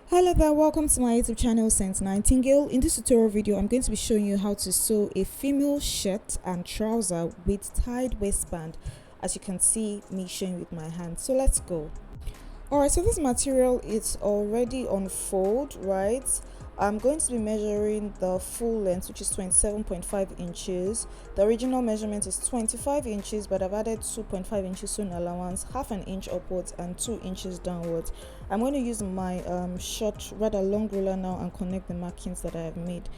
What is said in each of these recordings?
Hello there, welcome to my YouTube channel Saint Nightingale. In this tutorial video, I'm going to be showing you how to sew a female shirt and trouser with tied waistband, as you can see me showing with my hand. So let's go. Alright, so this material is already on fold, right? I'm going to be measuring the full length, which is 27.5 inches. The original measurement is 25 inches, but I've added 2.5 inches sewn allowance, half an inch upwards and 2 inches downwards. I'm going to use my short, rather long ruler now and connect the markings that I have made.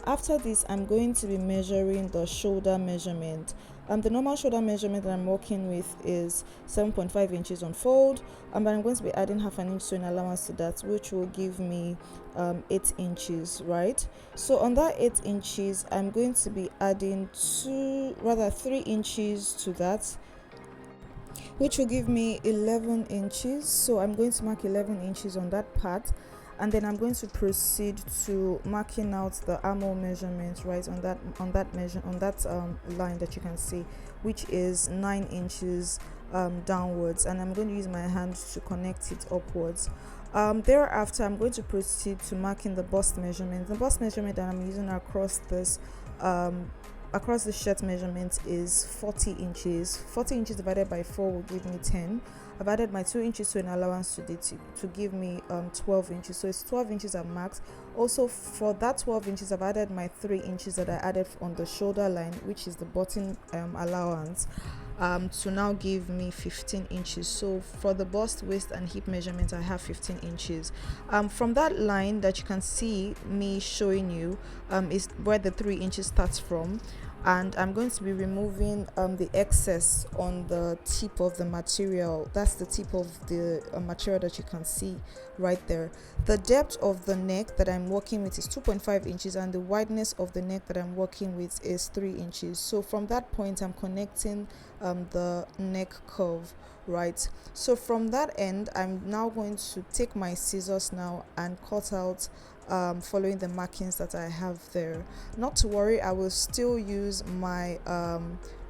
After this, I'm going to be measuring the shoulder measurement. The normal shoulder measurement that I'm working with is 7.5 inches on fold, but I'm going to be adding half an inch sewing allowance to that, which will give me 8 inches, right? So on that 8 inches, I'm going to be adding 3 inches to that, which will give me 11 inches. So I'm going to mark 11 inches on that part, and then I'm going to proceed to marking out the armhole measurement, right, on that line that you can see, which is 9 inches downwards, and I'm going to use my hand to connect it upwards. Thereafter, I'm going to proceed to marking the bust measurement. The bust measurement that I'm using across the shirt measurement is 40 inches. 40 inches divided by 4 will give me 10. I've added my 2 inches to an allowance today to give me 12 inches. So it's 12 inches I've marked. Also, for that 12 inches, I've added my 3 inches that I added on the shoulder line, which is the button allowance, to now give me 15 inches. So for the bust, waist and hip measurement, I have 15 inches. From that line that you can see me showing you is where the 3 inches starts from, and I'm going to be removing the excess on the tip of the material. That's the tip of the material that you can see right there. The depth of the neck that I'm working with is 2.5 inches, and the wideness of the neck that I'm working with is 3 inches. So from that point, I'm connecting the neck curve, right? So from that end, I'm now going to take my scissors now and cut out following the markings that I have there. Not to worry, I will still use my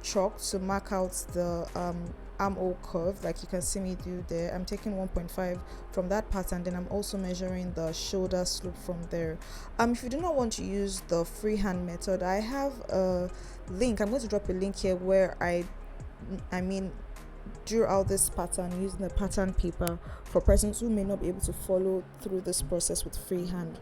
chalk to mark out the armhole curve, like you can see me do there. I'm taking 1.5 from that part, and then I'm also measuring the shoulder slope from there. If you do not want to use the freehand method, I have a link. I'm going to drop a link here where I drew out this pattern using the pattern paper for persons who may not be able to follow through this process with freehand.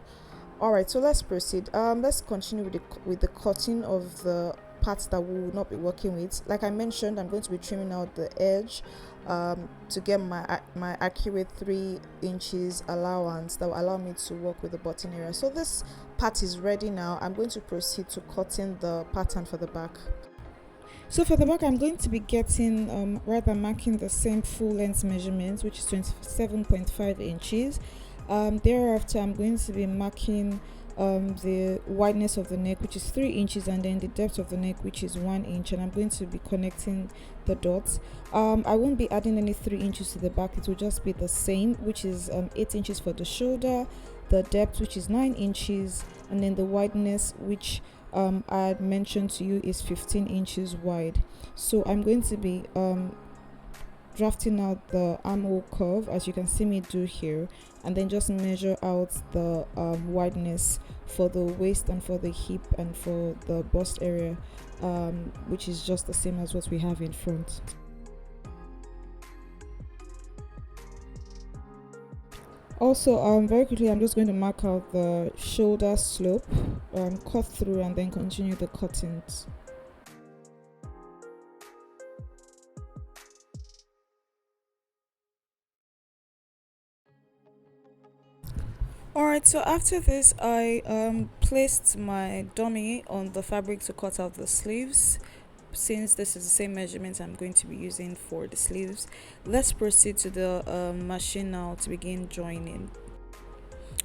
Alright, so let's proceed. Let's continue with the cutting of the parts that we will not be working with. Like I mentioned, I'm going to be trimming out the edge to get my accurate 3 inches allowance that will allow me to work with the button area. So this part is ready now. I'm going to proceed to cutting the pattern for the back. So for the back, I'm going to be getting marking the same full length measurement, which is 27.5 inches. Thereafter, I'm going to be marking the wideness of the neck, which is 3 inches, and then the depth of the neck, which is 1 inch, and I'm going to be connecting the dots. I won't be adding any 3 inches to the back. It will just be the same, which is 8 inches for the shoulder, the depth, which is 9 inches, and then the wideness, which I had mentioned to you, is 15 inches wide. So I'm going to be drafting out the armhole curve, as you can see me do here, and then just measure out the wideness for the waist and for the hip and for the bust area, which is just the same as what we have in front. Also, very quickly, I'm just going to mark out the shoulder slope, cut through, and then continue the cuttings. Alright, so after this, I placed my dummy on the fabric to cut out the sleeves. Since this is the same measurement I'm going to be using for the sleeves, let's proceed to the machine now to begin joining.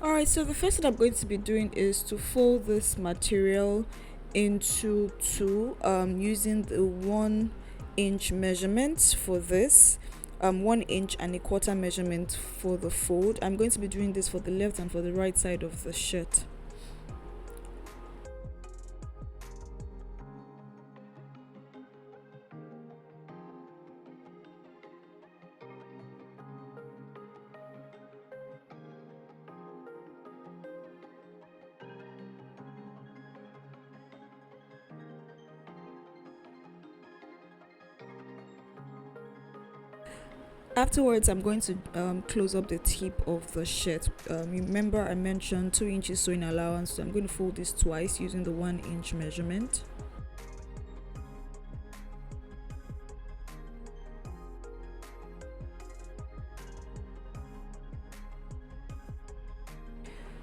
Alright, so the first thing I'm going to be doing is to fold this material into two, using the 1 inch measurement for this, 1 inch and a quarter measurement for the fold. I'm going to be doing this for the left and for the right side of the shirt. Afterwards, I'm going to close up the tip of the shirt. Remember I mentioned 2 inches sewing allowance, so I'm going to fold this twice using the 1 inch measurement.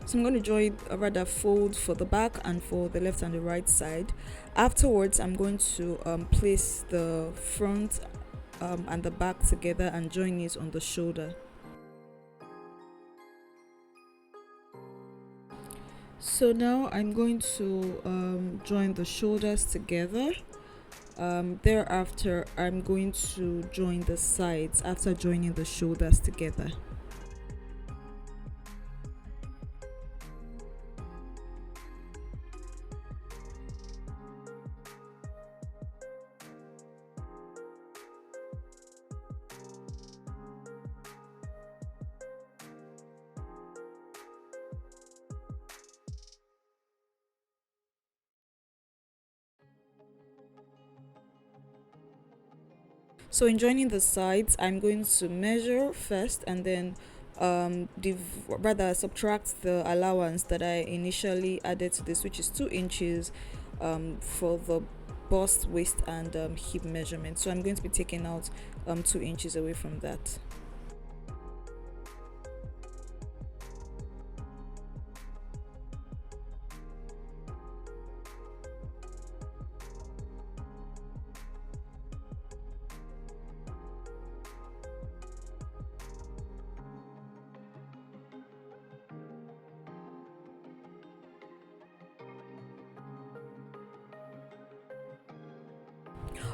So I'm going to join, rather fold for the back and for the left and the right side. Afterwards, I'm going to place the front and the back together and join it on the shoulder. So now I'm going to join the shoulders together. Thereafter, I'm going to join the sides after joining the shoulders together. So in joining the sides, I'm going to measure first and then rather subtract the allowance that I initially added to this, which is 2 inches for the bust, waist and hip measurement. So I'm going to be taking out 2 inches away from that.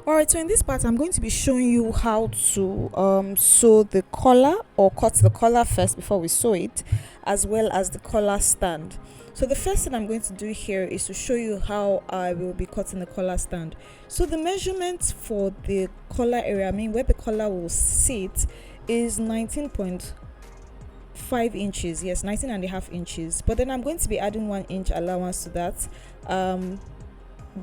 Alright, so in this part I'm going to be showing you how to sew the collar, or cut the collar first before we sew it, as well as the collar stand. So the first thing I'm going to do here is to show you how I will be cutting the collar stand. So the measurement for the collar area, I mean where the collar will sit, is 19.5 inches. Yes, 19.5 inches. But then I'm going to be adding 1 inch allowance to that,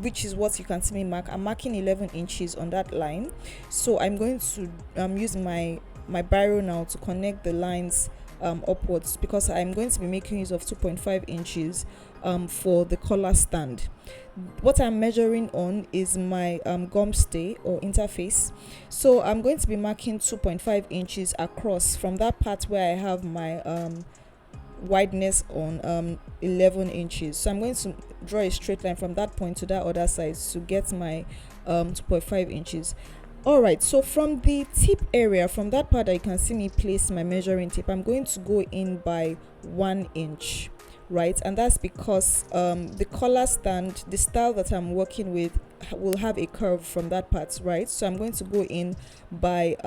which is what you can see me mark. I'm marking 11 inches on that line. So I'm going to use my biro now to connect the lines upwards, because I'm going to be making use of 2.5 inches for the collar stand. What I'm measuring on is my gum stay or interface. So I'm going to be marking 2.5 inches across from that part where I have my wideness on 11 inches. So I'm going to draw a straight line from that point to that other side to get my 2.5 inches. Alright, so from the tip area, from that part that you can see me place my measuring tape, I'm going to go in by 1 inch, right? And that's because the collar stand, the style that I'm working with, will have a curve from that part, right? So I'm going to go in by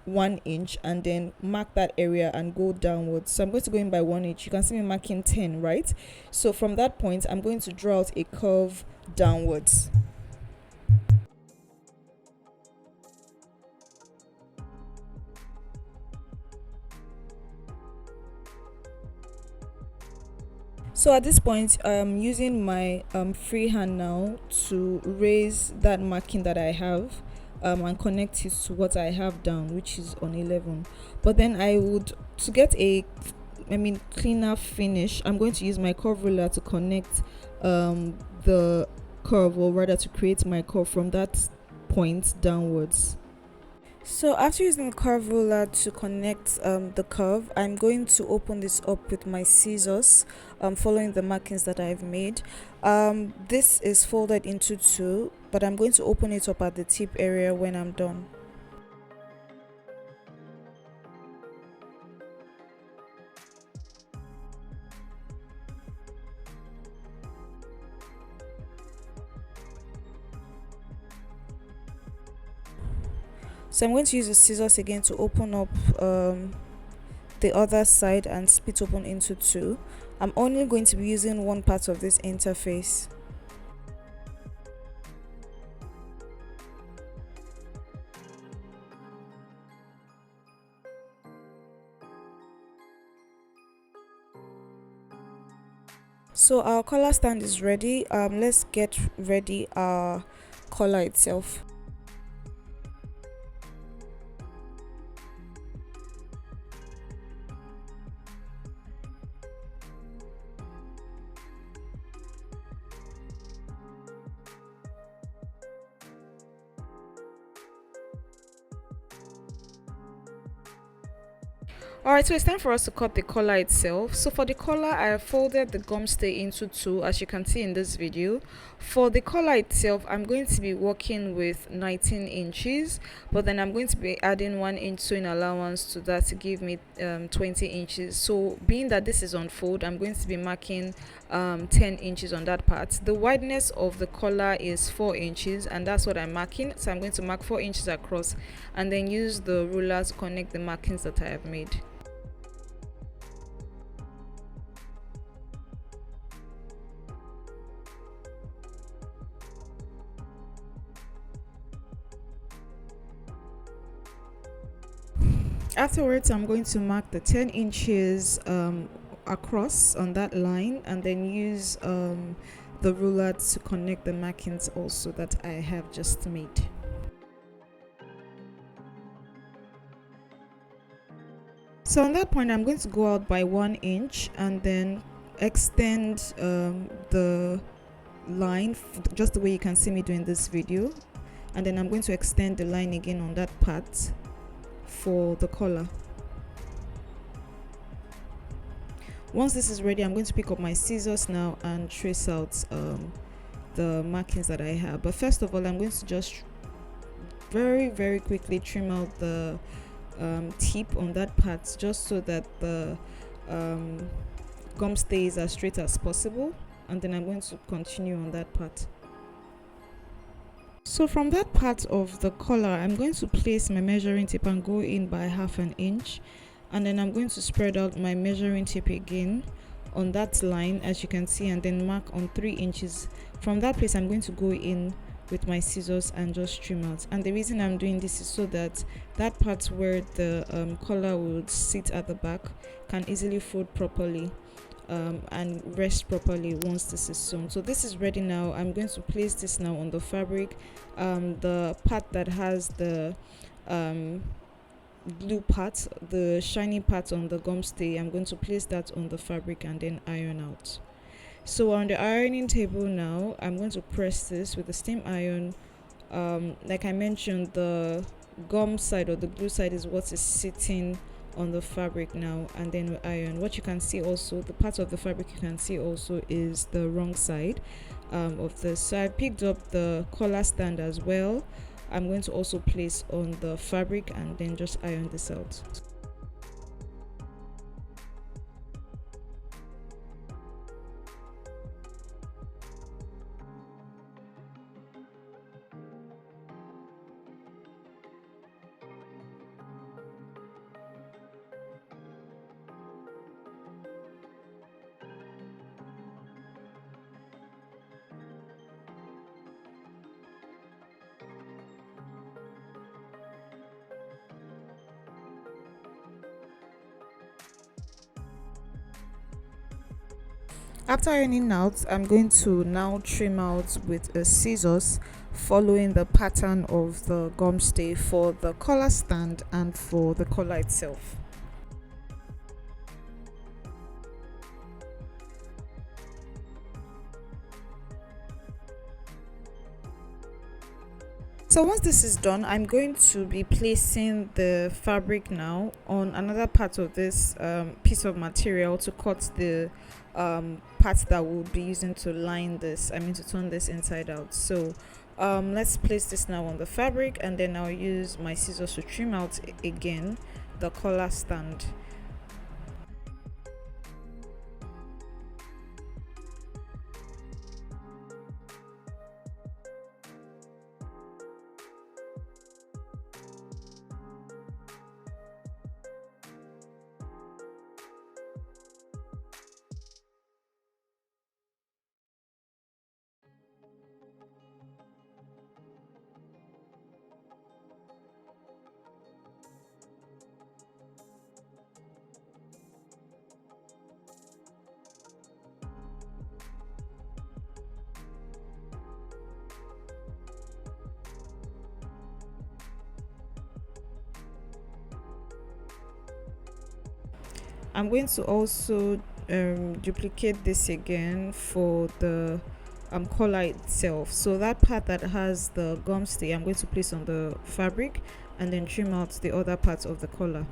1 inch and then mark that area and go downwards. So I'm going to go in by 1 inch. You can see me marking 10, right? So from that point I'm going to draw out a curve downwards. So at this point, I'm using my free hand now to raise that marking that I have and connect it to what I have down, which is on 11. But then I would, to get a cleaner finish, I'm going to use my curve ruler to connect the curve, or rather to create my curve from that point downwards. So after using the curve ruler to connect the curve, I'm going to open this up with my scissors, following the markings that I've made. This is folded into 2, but I'm going to open it up at the tip area when I'm done. So I'm going to use the scissors again to open up the other side and split open into 2. I'm only going to be using one part of this interface. So our collar stand is ready. Let's get ready our collar itself. Alright, so it's time for us to cut the collar itself. So for the collar, I folded the gum stay into two, as you can see in this video. For the collar itself, I'm going to be working with 19 inches, but then I'm going to be adding 1 inch sewing allowance to that to give me 20 inches. So being that this is on fold, I'm going to be marking 10 inches on that part. The wideness of the collar is 4 inches, and that's what I'm marking. So I'm going to mark 4 inches across and then use the ruler to connect the markings that I have made. Afterwards, I'm going to mark the 10 inches across on that line and then use the ruler to connect the markings also that I have just made. So on that point, I'm going to go out by 1 inch and then extend the line just the way you can see me doing this video, and then I'm going to extend the line again on that part for the collar. Once this is ready, I'm going to pick up my scissors now and trace out the markings that I have. But first of all, I'm going to just very quickly trim out the tip on that part, just so that the gum stays as straight as possible, and then I'm going to continue on that part. So from that part of the collar, I'm going to place my measuring tape and go in by 1/2 inch, and then I'm going to spread out my measuring tape again on that line, as you can see, and then mark on 3 inches. From that place, I'm going to go in with my scissors and just trim out. And the reason I'm doing this is so that that part where the collar would sit at the back can easily fold properly and rest properly once this is sewn. So this is ready now. I'm going to place this now on the fabric, the part that has the blue part, the shiny part on the gum stay. I'm going to place that on the fabric and then iron out. So on the ironing table now, I'm going to press this with the steam iron. Like I mentioned, the gum side or the glue side is what is sitting on the fabric now, and then we iron. What you can see also, the part of the fabric you can see also is the wrong side of this. So I picked up the collar stand as well. I'm going to also place on the fabric and then just iron this out. After ironing out, I'm going to now trim out with a scissors, following the pattern of the gum stay for the collar stand and for the collar itself. So once this is done, I'm going to be placing the fabric now on another part of this piece of material to cut the parts that we'll be using to line this, to turn this inside out. So let's place this now on the fabric, and then I'll use my scissors to trim out again the collar stand. I'm going to also duplicate this again for the collar itself. So that part that has the gum stay, I'm going to place on the fabric and then trim out the other parts of the collar.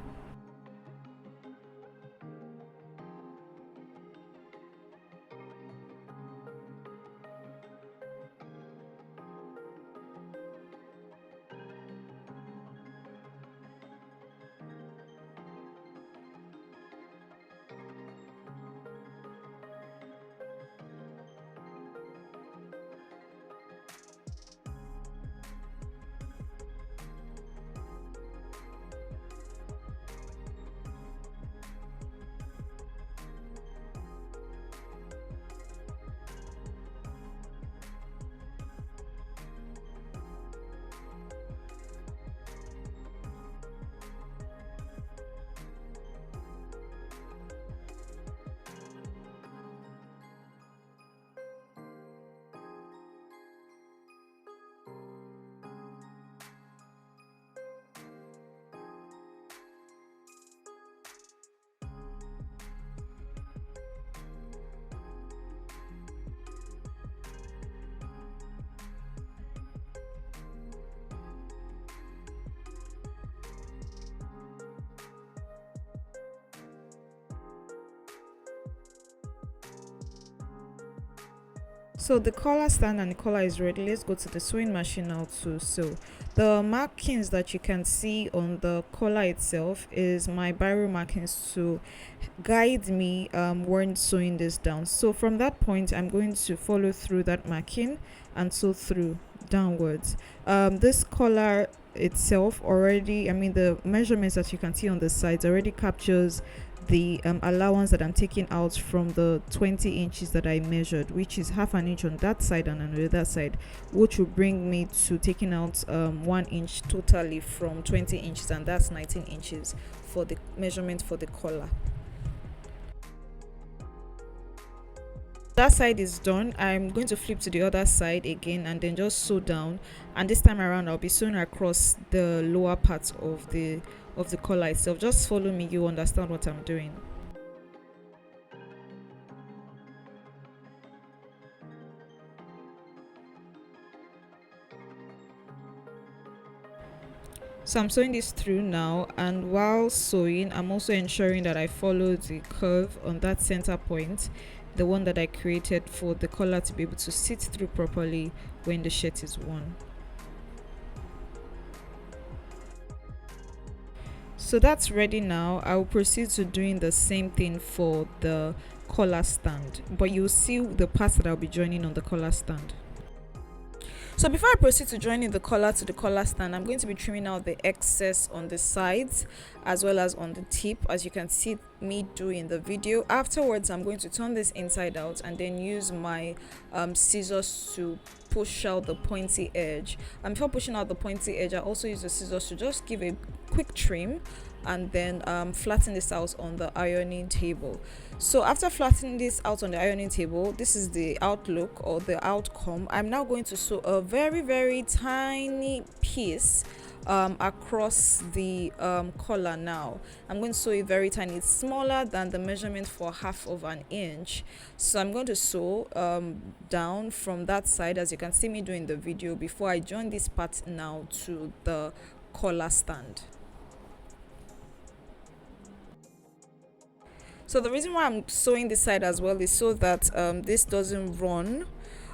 So the collar stand and the collar is ready. Let's go to the sewing machine now to sew. The markings that you can see on the collar itself is my biro markings to guide me when sewing this down. So from that point, I'm going to follow through that marking and sew through downwards. This collar itself already, I mean the measurements that you can see on the sides already captures the allowance that I'm taking out from the 20 inches that I measured, which is half an inch on that side and on the other side, which will bring me to taking out 1 inch totally from 20 inches, and that's 19 inches for the measurement for the collar. That side is done. I'm going to flip to the other side again and then just sew down, and this time around I'll be sewing across the lower part of the collar itself. Just follow me, you understand what I'm doing. So I'm sewing this through now, and while sewing I'm also ensuring that I follow the curve on that center point, the one that I created for the collar to be able to sit through properly when the shirt is worn. So that's ready now. I will proceed to doing the same thing for the collar stand, but you'll see the parts that I'll be joining on the collar stand. So before I proceed to joining the collar to the collar stand, I'm going to be trimming out the excess on the sides as well as on the tip, as you can see me do in the video. Afterwards, I'm going to turn this inside out and then use my scissors to push out the pointy edge. And before pushing out the pointy edge, I also use the scissors to just give a quick trim and then flatten this out on the ironing table. So after flattening this out on the ironing table, this is the outlook or the outcome. I'm now going to sew a very tiny piece across the collar. Now I'm going to sew it very tiny. It's smaller than the measurement for half of an inch, so I'm going to sew down from that side, as you can see me doing the video, before I join this part now to the collar stand. So the reason why I'm sewing this side as well is so that this doesn't run.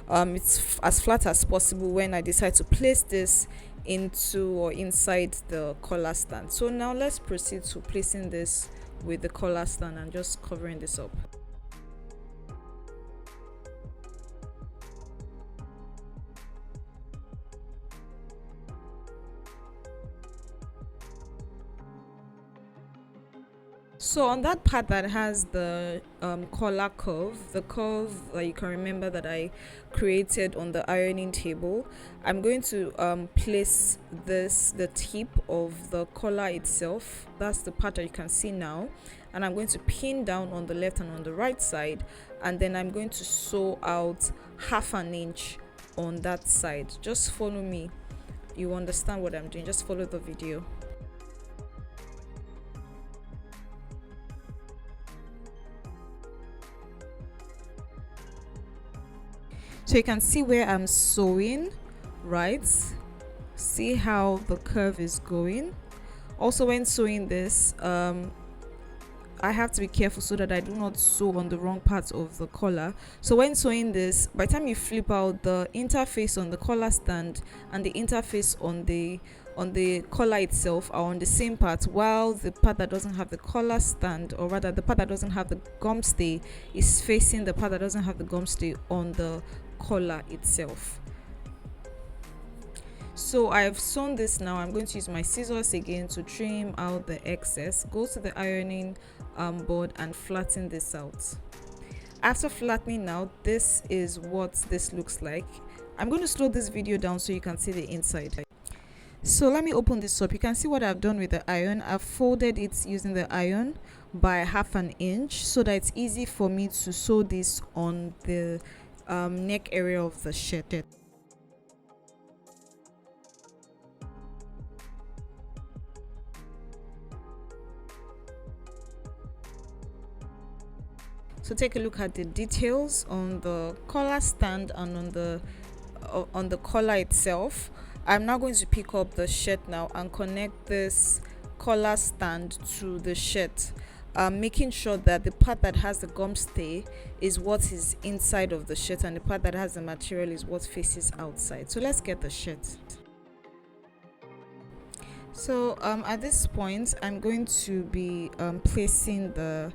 It's as flat as possible when I decide to place this into or inside the collar stand. So now let's proceed to placing this with the collar stand and just covering this up. So on that part that has the collar curve, the curve that you can remember that I created on the ironing table, I'm going to place the tip of the collar itself. That's the part that you can see now, and I'm going to pin down on the left and on the right side, and then I'm going to sew out half an inch on that side. Just follow me, you understand what I'm doing. Just follow the video. So you can see where I'm sewing, right? See how the curve is going. Also, when sewing this, I have to be careful so that I do not sew on the wrong part of the collar. So when sewing this, by the time you flip out, the interface on the collar stand and the interface on the collar itself are on the same part, while the part that doesn't have the collar stand, or rather the part that doesn't have the gum stay, is facing the part that doesn't have the gum stay on the collar itself. So I've sewn this now. I'm going to use my scissors again to trim out the excess. Go to the ironing board and flatten this out. After flattening out, this is what this looks like. I'm going to slow this video down so you can see the inside. So let me open this up. You can see what I've done with the iron. I've folded it using the iron by half an inch so that it's easy for me to sew this on the neck area of the shirt. So take a look at the details on the collar stand and on the collar itself. I'm now going to pick up the shirt now and connect this collar stand to the shirt. making sure that the part that has the gum stay is what is inside of the shirt, and the part that has the material is what faces outside. So let's get the shirt. So at this point, I'm going to be placing the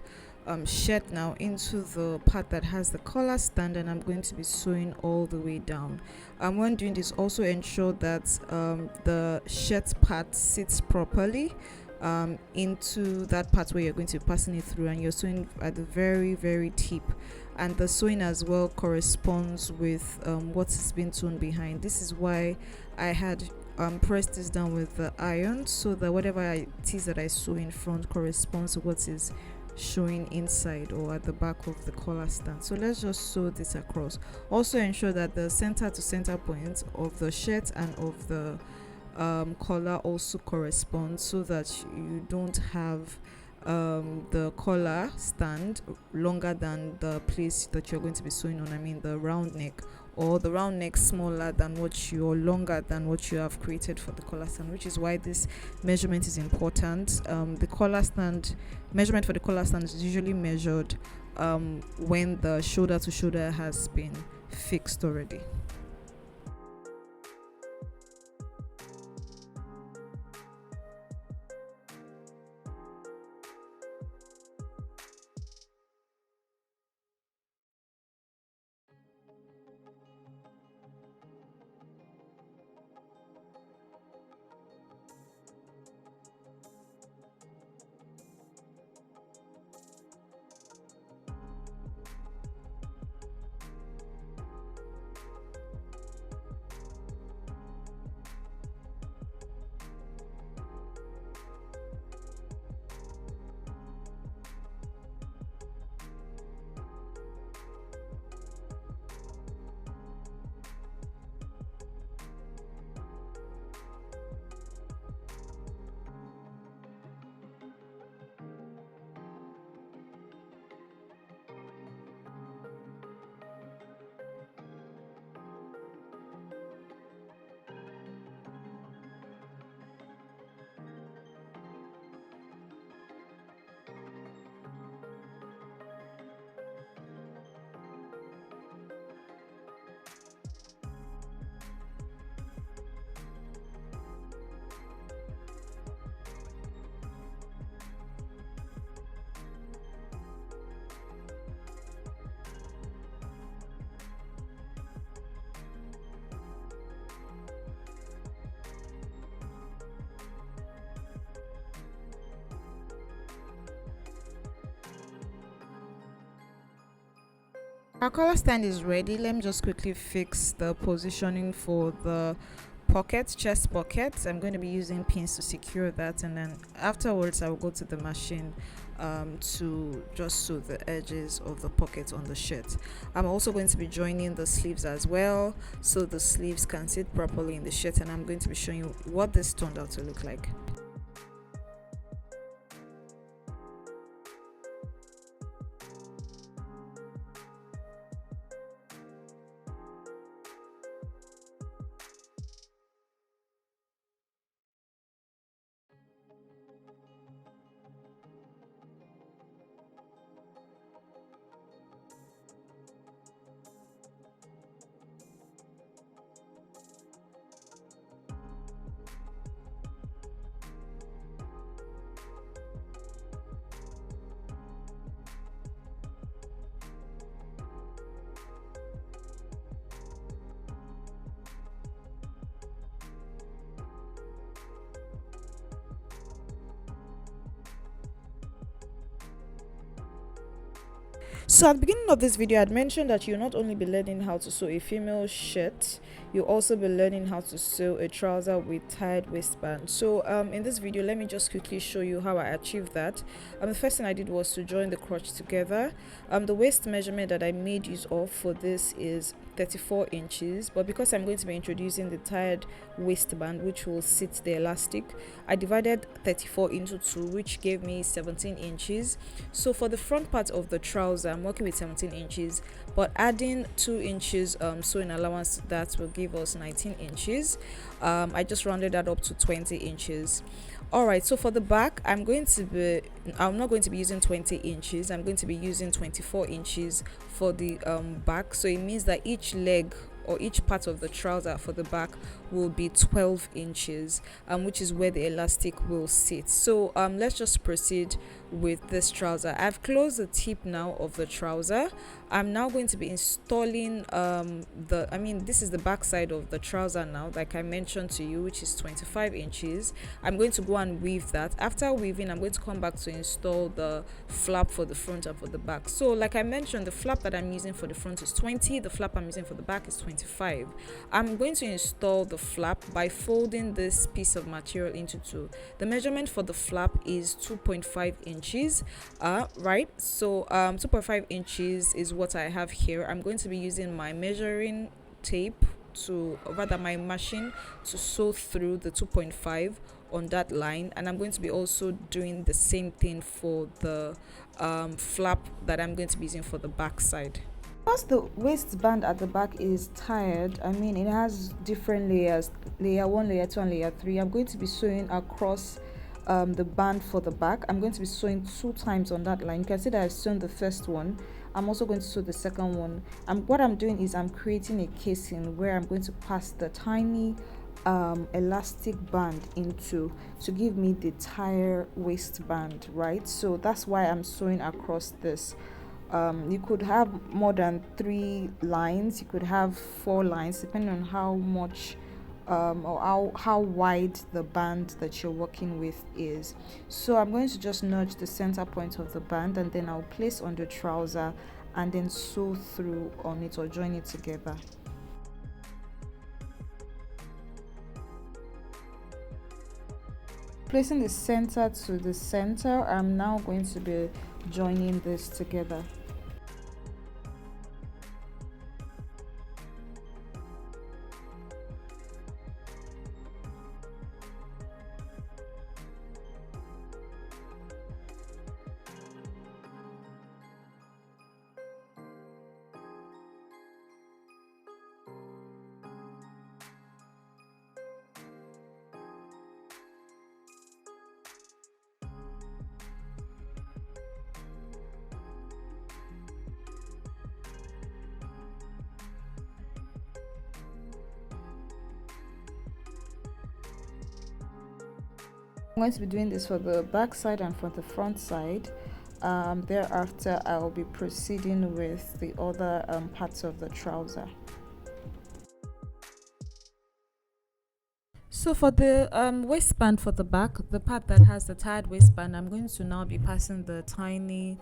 shirt now into the part that has the collar stand, and I'm going to be sewing all the way down. When doing this, also ensure that the shirt part sits properly into that part where you're going to be passing it through, and you're sewing at the very tip, and the sewing as well corresponds with what is being sewn behind. This is why I had press this down with the iron, so that whatever it is that I sew in front corresponds to what is showing inside or at the back of the collar stand. So let's just sew this across. Also ensure that the center to center point of the shirt and of the collar also corresponds, so that you don't have the collar stand longer than the place that you're going to be sewing on. I mean the round neck, or the round neck smaller than what you, or longer than what you have created for the collar stand, which is why this measurement is important. The collar stand measurement for the collar stand is usually measured when the shoulder to shoulder has been fixed already. Our collar stand is ready. Let me just quickly fix the positioning for the pocket, chest pocket. I'm going to be using pins to secure that, and then afterwards I will go to the machine to just sew the edges of the pocket on the shirt. I'm also going to be joining the sleeves as well, so the sleeves can sit properly in the shirt, and I'm going to be showing you what this turned out to look like. So at the beginning of this video, I'd mentioned that you'll not only be learning how to sew a female shirt, you'll also be learning how to sew a trouser with tied waistband. So in this video, let me just quickly show you how I achieved that. The first thing I did was to join the crotch together. The waist measurement that I made use of for this is 34 inches, but because I'm going to be introducing the tied waistband, which will sit the elastic, I divided 34 into 2, which gave me 17 inches. So for the front part of the trouser, I'm working with 17 inches, but adding 2 inches sewing allowance to that will give us 19 inches. I just rounded that up to 20 inches. All right, so for the back, I'm not going to be using 20 inches. I'm going to be using 24 inches for the back. So it means that each leg or each part of the trouser for the back will be 12 inches, which is where the elastic will sit. So let's just proceed with this trouser. I've closed the tip now of the trouser. I'm now going to be installing this is the back side of the trouser now, like I mentioned to you, which is 25 inches. I'm going to go and weave that. After weaving, I'm going to come back to install the flap for the front and for the back. So like I mentioned, the flap that I'm using for the front is 20, the flap I'm using for the back is 25. I'm going to install the flap by folding this piece of material into two. The measurement for the flap is 2.5 inches. Right, so 2.5 inches is what I have here. I'm going to be using my measuring tape my machine to sew through the 2.5 on that line, and I'm going to be also doing the same thing for the flap that I'm going to be using for the back side. Because the waistband at the back is tied, it has different layers, layer 1, layer 2 and layer 3. I'm going to be sewing across the band for the back. I'm going to be sewing 2 times on that line. You can see that I've sewn the first one. I'm also going to sew the second one, and what I'm doing is I'm creating a casing where I'm going to pass the tiny elastic band into to give me the tire waistband, right? So that's why I'm sewing across this. You could have more than 3 lines, you could have 4 lines, depending on how much or how wide the band that you're working with is. So I'm going to just nudge the center point of the band, and then I'll place on the trouser and then sew through on it or join it together. Placing the center to the center, I'm now going to be joining this together. I'm going to be doing this for the back side and for the front side. Thereafter, I will be proceeding with the other parts of the trouser. So for the waistband for the back, the part that has the tied waistband, I'm going to now be passing the tiny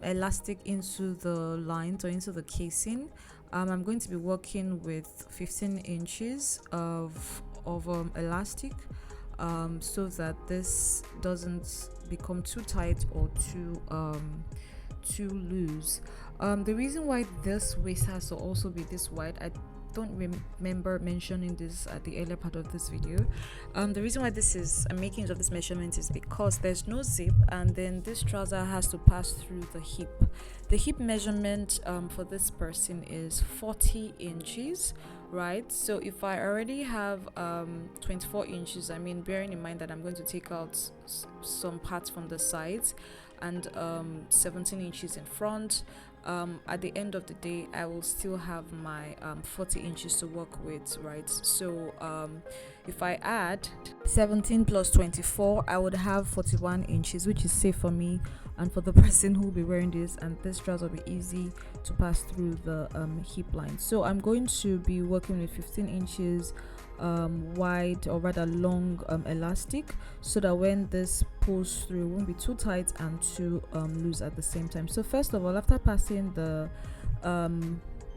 elastic into the lines or into the casing. I'm going to be working with 15 inches of elastic, so that this doesn't become too tight or too loose. The reason why this waist has to also be this wide, I don't remember mentioning this at the earlier part of this video. The reason why I'm making use of this measurement is because there's no zip, and then this trouser has to pass through the hip. The hip measurement for this person is 40 inches, right? So if I already have 24 inches, bearing in mind that I'm going to take out some parts from the sides and 17 inches in front, at the end of the day I will still have my 40 inches to work with, right? So if I add 17 plus 24, I would have 41 inches, which is safe for me and for the person who will be wearing this, and this trouser will be easy to pass through the hip line. So I'm going to be working with 15 inches wide, or rather long, elastic, so that when this pulls through, it won't be too tight and too loose at the same time. So first of all, after passing the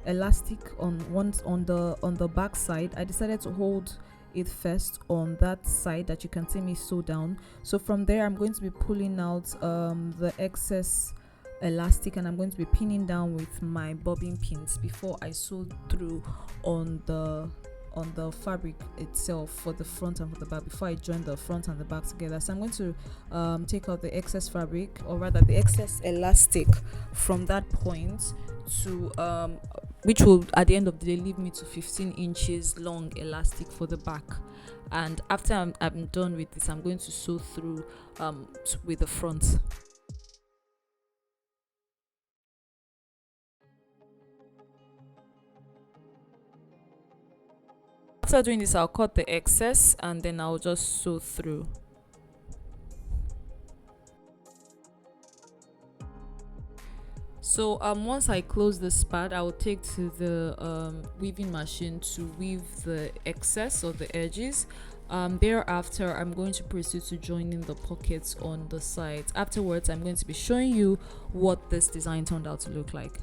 elastic on the back side, I decided to hold it first on that side that you can see me sew down. So from there, I'm going to be pulling out the excess elastic, and I'm going to be pinning down with my bobbin pins before I sew through on the fabric itself for the front and for the back, before I join the front and the back together. So I'm going to take out the excess fabric, or rather the excess elastic from that point to which will at the end of the day leave me to 15 inches long elastic for the back. and after I'm done with this, I'm going to sew through with the front. After doing this, I'll cut the excess and then I'll just sew through. So once I close this part, I will take to the weaving machine to weave the excess of the edges. Thereafter, I'm going to proceed to join in the pockets on the sides. Afterwards, I'm going to be showing you what this design turned out to look like.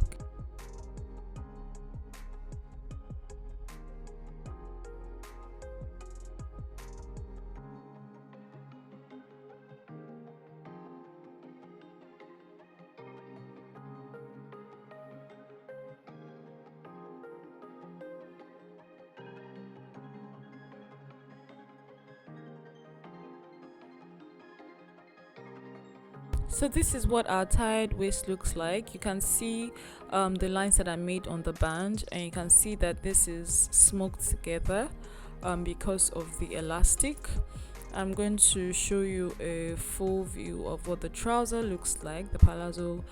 So this is what our tied waist looks like. You can see the lines that I made on the band, and you can see that this is smoked together because of the elastic. I'm going to show you a full view of what the trouser looks like, the palazzo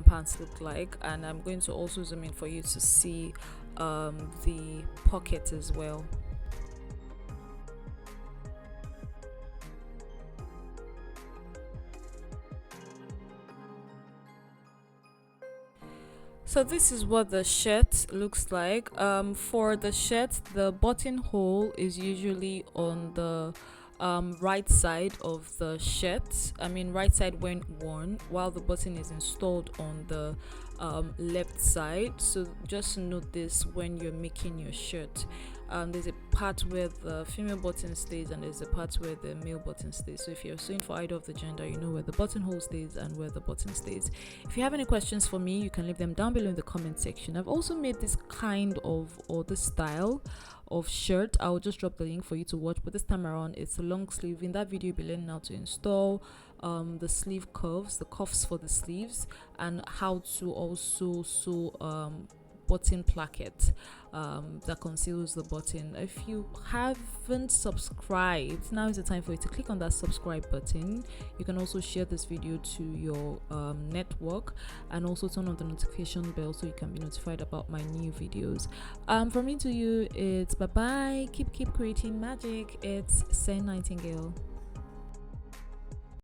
pants look like, and I'm going to also zoom in for you to see the pocket as well. So this is what the shirt looks like. For the shirt, the buttonhole is usually on the right side of the shirt. I mean right side when worn, while the button is installed on the left side. So just note this when you're making your shirt. There's a part where the female button stays and there's a part where the male button stays. So if you're sewing for either of the gender, you know where the buttonhole stays and where the button stays. If you have any questions for me, you can leave them down below in the comment section. I've also made this kind of, or this style of shirt. I'll just drop the link for you to watch, but this time around it's a long sleeve. In that video, you'll be learning how to install the sleeve curves, the cuffs for the sleeves, and how to also sew button placket that conceals the button. If you haven't subscribed, now is the time for you to click on that subscribe button. You can also share this video to your network, and also turn on the notification bell so you can be notified about my new videos. From me to you, it's bye bye. Keep creating magic. It's Sen Nightingale.